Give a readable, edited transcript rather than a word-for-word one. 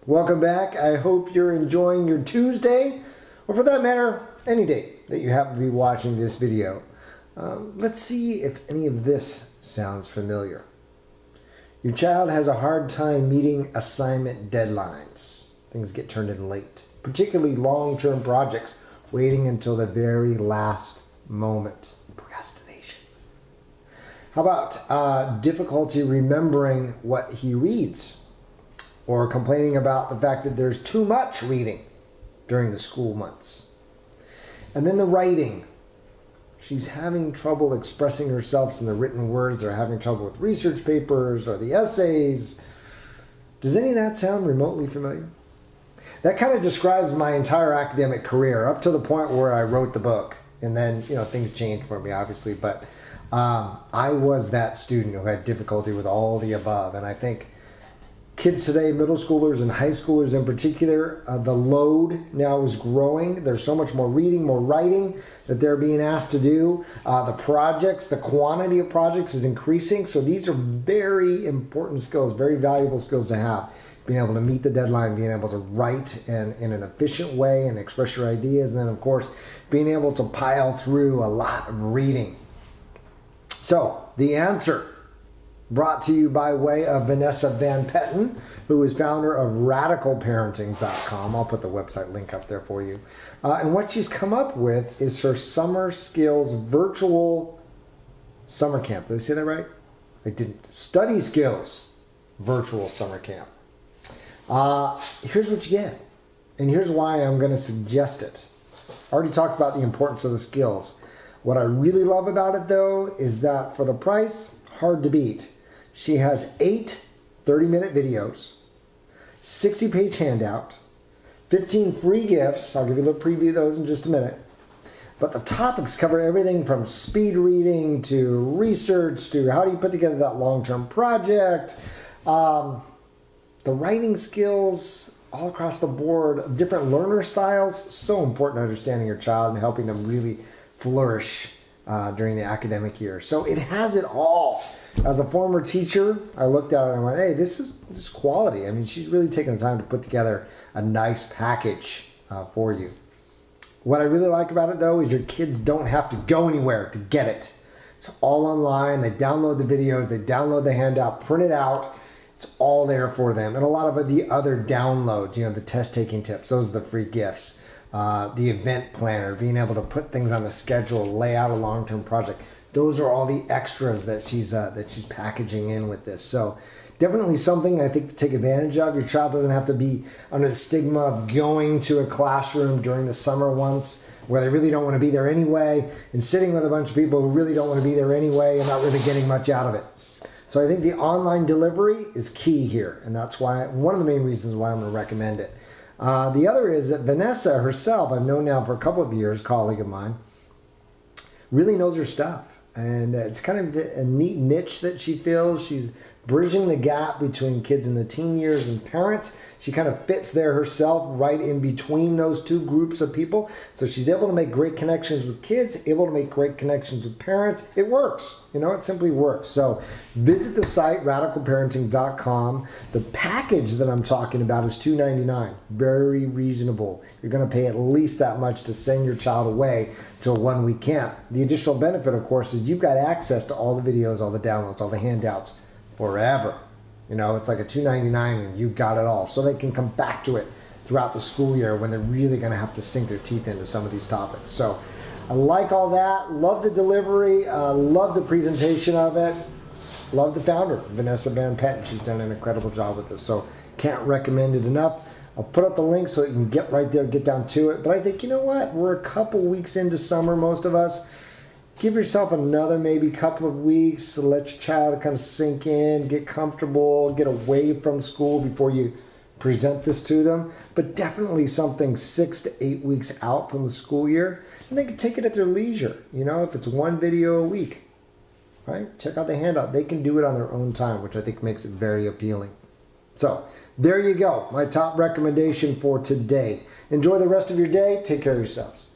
Welcome back. I hope you're enjoying your Tuesday, or for that matter, any day that you happen to be watching this video. Let's see if any of this sounds familiar. Your child has a hard time meeting assignment deadlines. Things get turned in late, particularly long-term projects, waiting until the very last moment. Procrastination. How about difficulty remembering what he reads, or complaining about the fact that there's too much reading during the school months? And then the writing. She's having trouble expressing herself in the written words, or having trouble with research papers or the essays. Does any of that sound remotely familiar? That kind of describes my entire academic career up to the point where I wrote the book. And then, things changed for me, obviously. But I was that student who had difficulty with all the above. And I think kids today, middle schoolers and high schoolers in particular, the load now is growing. There's so much more reading, more writing that they're being asked to do. The projects, the quantity of projects is increasing. So these are very important skills, very valuable skills to have. Being able to meet the deadline, being able to write in an efficient way and express your ideas. And then, of course, being able to pile through a lot of reading. So the answer, brought to you by way of Vanessa Van Petten, who is founder of RadicalParenting.com. I'll put the website link up there for you. And what she's come up with is her Summer Skills Virtual Summer Camp. Did I say that right? I didn't. Study Skills Virtual Summer Camp. Here's what you get. And here's why I'm going to suggest it. I already talked about the importance of the skills. What I really love about it, though, is that for the price, hard to beat. She has 8 30-minute videos, 60-page handout, 15 free gifts. I'll give you a little preview of those in just a minute. But the topics cover everything from speed reading to research to how do you put together that long-term project. The writing skills all across the board, different learner styles, so important to understanding your child and helping them really flourish during the academic year. So it has it all. As a former teacher, I looked at it and went, hey, this is quality. I mean, she's really taken the time to put together a nice package for you. What I really like about it, though, is your kids don't have to go anywhere to get it. It's all online. They download the videos, they download the handout, print it out. It's all there for them. And a lot of the other downloads, the test-taking tips, those are the free gifts. The event planner, being able to put things on a schedule, lay out a long-term project. Those are all the extras that she's packaging in with this. So definitely something I think to take advantage of. Your child doesn't have to be under the stigma of going to a classroom during the summer months where they really don't want to be there anyway, and sitting with a bunch of people who really don't want to be there anyway and not really getting much out of it. So I think the online delivery is key here, and that's why one of the main reasons why I'm going to recommend it. The other is that Vanessa herself, I've known now for a couple of years, colleague of mine, really knows her stuff. And it's kind of a neat niche that she fills. She's bridging the gap between kids in the teen years and parents. She kind of fits there herself right in between those two groups of people. So she's able to make great connections with kids, able to make great connections with parents. It works. It simply works. So visit the site, RadicalParenting.com. The package that I'm talking about is $2.99. Very reasonable. You're going to pay at least that much to send your child away to a one-week camp. The additional benefit, of course, is you've got access to all the videos, all the downloads, all the handouts forever. It's like a $2.99 and you got it all. So they can come back to it throughout the school year when they're really going to have to sink their teeth into some of these topics. So I like all that. Love the delivery. Love the presentation of it. Love the founder, Vanessa Van Petten. She's done an incredible job with this. So can't recommend it enough. I'll put up the link so you can get right there, get down to it. But I think, we're a couple weeks into summer, most of us. Give yourself another maybe couple of weeks to let your child kind of sink in, get comfortable, get away from school before you present this to them. But definitely something 6 to 8 weeks out from the school year. And they can take it at their leisure. If it's one video a week, right? Check out the handout. They can do it on their own time, which I think makes it very appealing. So there you go. My top recommendation for today. Enjoy the rest of your day. Take care of yourselves.